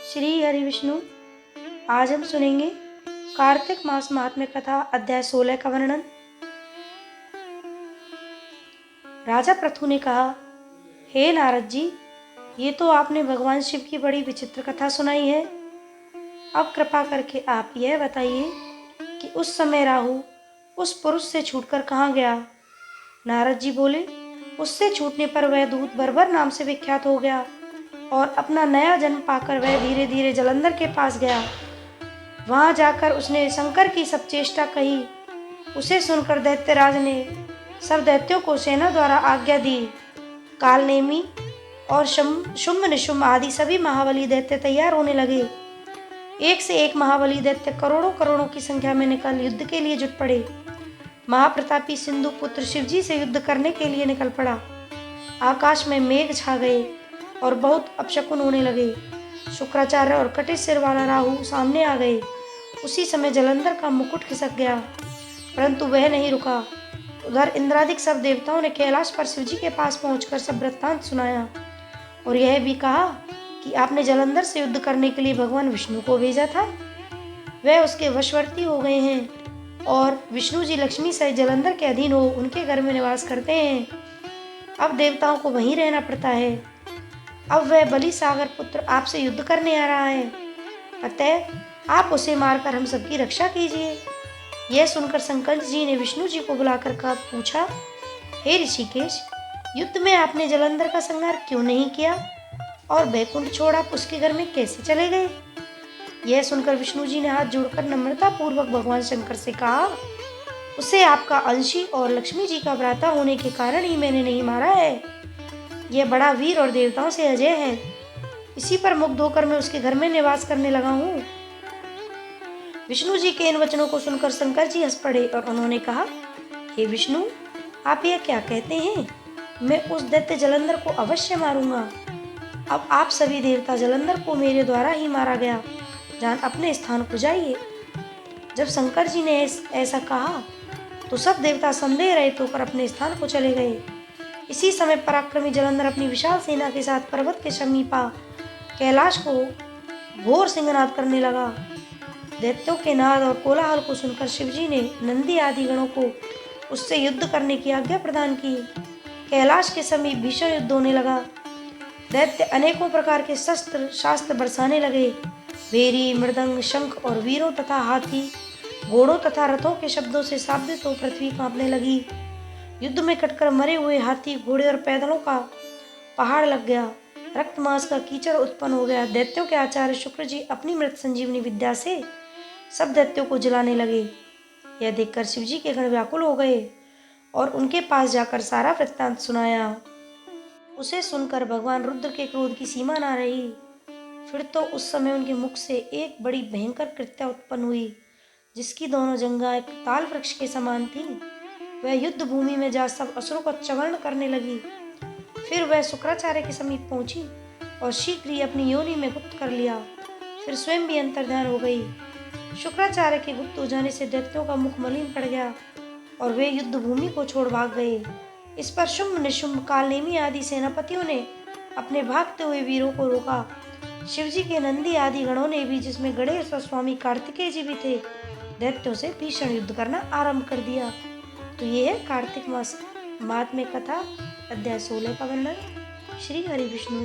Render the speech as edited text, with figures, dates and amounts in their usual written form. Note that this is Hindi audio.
श्री हरि विष्णु। आज हम सुनेंगे कार्तिक मास महात्म्य कथा अध्याय 16 का वर्णन। राजा पृथु ने कहा, हे नारद जी, ये तो आपने भगवान शिव की बड़ी विचित्र कथा सुनाई है। अब कृपा करके आप यह बताइए कि उस समय राहु उस पुरुष से छूटकर कहाँ गया। नारद जी बोले, उससे छूटने पर वह दूत बर्बर नाम से विख्यात हो गया और अपना नया जन्म पाकर वह धीरे धीरे जलंधर के पास गया। वहां जाकर उसने शंकर की सब चेष्टा कही। उसे सुनकर दैत्यराज ने सब दैत्यों को सेना द्वारा आज्ञा दी। कालनेमी और शुंभ निशुंभ आदि सभी महाबली दैत्य तैयार होने लगे। एक से एक महाबली दैत्य करोड़ों करोड़ों की संख्या में निकल युद्ध के लिए जुट पड़े। महाप्रतापी सिंधु पुत्र शिवजी से युद्ध करने के लिए निकल पड़ा। आकाश में मेघ छा गए और बहुत अपशकुन होने लगे। शुक्राचार्य और कटिश सिर वाला राहु सामने आ गए। उसी समय जलंधर का मुकुट खिसक गया, परंतु वह नहीं रुका। उधर इंद्रादिक सब देवताओं ने कैलाश पर शिवजी के पास पहुंचकर सब वृत्तांत सुनाया और यह भी कहा कि आपने जलंधर से युद्ध करने के लिए भगवान विष्णु को भेजा था। वह उसके वशवर्ती हो गए हैं और विष्णु जी लक्ष्मी सहित जलंधर के अधीन हो उनके घर में निवास करते हैं। अब देवताओं को वहीं रहना पड़ता है। अब वह बलि सागर पुत्र आपसे युद्ध करने आ रहा है, अतः आप उसे मारकर हम सबकी रक्षा कीजिए। यह सुनकर शंकर जी ने विष्णु जी को बुलाकर पूछा, हे ऋषिकेश, युद्ध में आपने जलंधर का संहार क्यों नहीं किया और बैकुंठ छोड़ आप उसके घर में कैसे चले गए। यह सुनकर विष्णु जी ने हाथ जोड़कर नम्रता पूर्वक भगवान शंकर से कहा, उसे आपका अंशी और लक्ष्मी जी का भ्राता होने के कारण ही मैंने नहीं मारा है। यह बड़ा वीर और देवताओं से अजय है। इसी पर मुग्ध होकर मैं उसके घर में निवास करने लगा हूँ। विष्णु जी के इन वचनों को सुनकर शंकर जी हंस पड़े और उन्होंने कहा, हे विष्णु, आप यह क्या कहते हैं। मैं उस दैत्य जलंधर को अवश्य मारूंगा। अब आप सभी देवता जलंधर को मेरे द्वारा ही मारा गया जान अपने स्थान को जाइए। जब शंकर जी ने ऐसा कहा तो सब देवता संदेह रहित होकर अपने स्थान को चले गए। इसी समय पराक्रमी जलंधर अपनी विशाल सेना के साथ पर्वत के समीपा कैलाश को घोर सिंहनाद करने लगा। दैत्यों के नाद और कोलाहल को सुनकर शिवजी ने नंदी आदि गणों को उससे युद्ध करने की आज्ञा प्रदान की। कैलाश के समीप भीषण युद्ध होने लगा। दैत्य अनेकों प्रकार के शस्त्र शास्त्र बरसाने लगे। भेरी, मृदंग, शंख और वीरों तथा हाथी, घोड़ों तथा रथों के शब्दों से शाब्दित हो पृथ्वी कांपने लगी। युद्ध में कटकर मरे हुए हाथी, घोड़े और पैदलों का पहाड़ लग गया। रक्त मांस का कीचड़ उत्पन्न हो गया। दैत्यों के आचार्य शुक्र जी अपनी मृत संजीवनी विद्या से सब दैत्यों को जलाने लगे। यह देखकर शिवजी के गण व्याकुल हो गए और उनके पास जाकर सारा वृत्तांत सुनाया। उसे सुनकर भगवान रुद्र के क्रोध की सीमा ना रही। फिर तो उस समय उनके मुख से एक बड़ी भयंकर कृत्या उत्पन्न हुई, जिसकी दोनों जंघा एक ताल वृक्ष के समान थी। वह युद्ध भूमि में जा सब असुरों को चवर्ण करने लगी। फिर वह शुक्राचार्य के समीप पहुंची और शीघ्र ही अपनी योनि में गुप्त कर लिया। फिर स्वयं भी अंतर्ध्यान हो गई। शुक्राचार्य के गुप्त हो जाने से दैत्यों का मुख मलिन पड़ गया और वे युद्ध भूमि को छोड़ भाग गए। इस पर शुंभ निशुंभ कालनेमी आदि सेनापतियों ने अपने भागते हुए वीरों को रोका। शिवजी के नंदी आदि गणों ने भी, जिसमें गणेश और स्वामी कार्तिकेय जी भी थे, दैत्यों से भीषण युद्ध करना आरंभ कर दिया। तो ये है कार्तिक मास महात्म्य कथा अध्याय 16 का वर्णन। श्री हरि विष्णु।